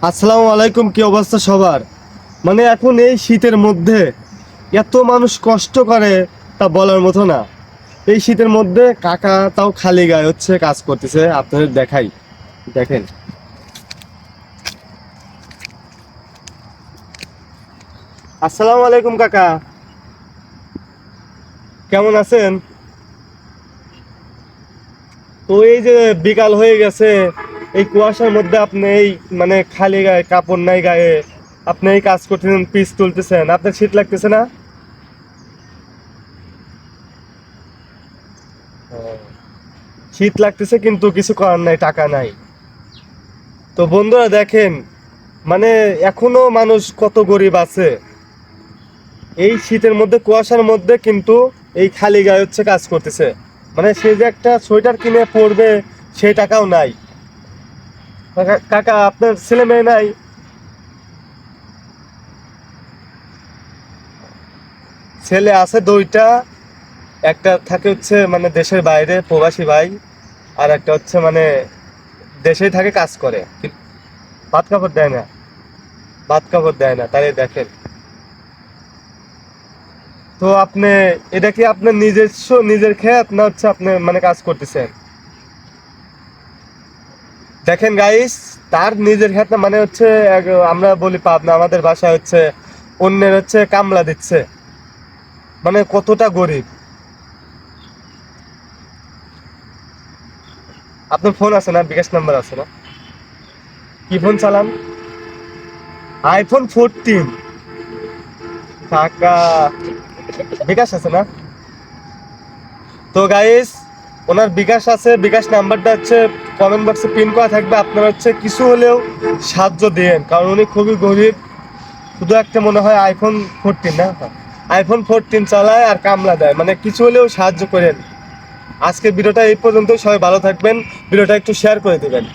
আসসালামু আলাইকুম। কি অবস্থা সবার? এখন এই শীতের মধ্যে এত মানুষ কষ্ট করে তা বলার মতো না। এই শীতের মধ্যে কাকা তাও খালি গায়ে হচ্ছে কাজ করতেছে, আপনাদের দেখাই, দেখেন। আসসালামু আলাইকুম কাকা, কেমন আছেন? তো এই যে বিকাল হয়ে গেছে, এই কুয়াশার মধ্যে আপনি এই খালি গায়ে, কাপড় নাই গায়ে, আপনি এই কাজ করতেছেন, পিচ তুলতেছেন, আপনার শীত লাগতেছে না? শীত লাগতেছে কিন্তু কিছু করার নাই, টাকা নাই। তো বন্ধুরা দেখেন, মানে এখনো মানুষ কত গরিব আছে এই শীতের মধ্যে, কুয়াশার মধ্যে, কিন্তু এই খালি গায়ে হচ্ছে কাজ করতেছে। সে যে একটা সোয়েটার কিনে পরবে সেই টাকাও নাই। কাকা আপনার ছেলে মেয়ে নাই? ছেলে আছে দুইটা। একটা থাকে হচ্ছে দেশের বাইরে, প্রবাসী ভাই। আর একটা হচ্ছে দেশেই থাকে, কাজ করে, ভাত কাপড় দেয় না। ভাত কাপড় দেয় না, তাই দেখেন। তো আপনি, এটা কি আপনার নিজস্ব নিজের ক্ষেত না হচ্ছে আপনি কাজ করতেছেন? দেখেন গাইস, তার নিজের ক্ষেত না, হচ্ছে আমরা বলি পাবনা, আমাদের ভাষায় হচ্ছে অন্যের হচ্ছে কামলা দিচ্ছে। কতটা গরিব। আপনার ফোন আছে না? বিকাশ নাম্বার আছে না? কি ফোন চালান? iPhone 14? টাকা বিকাশ আছে না? তো গাইস, ওনার বিকাশ আছে, বিকাশ নাম্বারটা হচ্ছে কমেন্ট বক্সে পিন করা থাকবে। আপনারা হচ্ছে কিছু হলেও সাহায্য দিন, কারণ উনি খুবই গরিব। শুধু একটা মনে হয় iPhone 14, না, iPhone 14 চালায় আর কামলা দেয়, কিছু হলেও সাহায্য করেন। আজকের ভিডিওটা এই পর্যন্ত, সবাই ভালো থাকবেন। ভিডিওটা একটু শেয়ার করে দিবেন।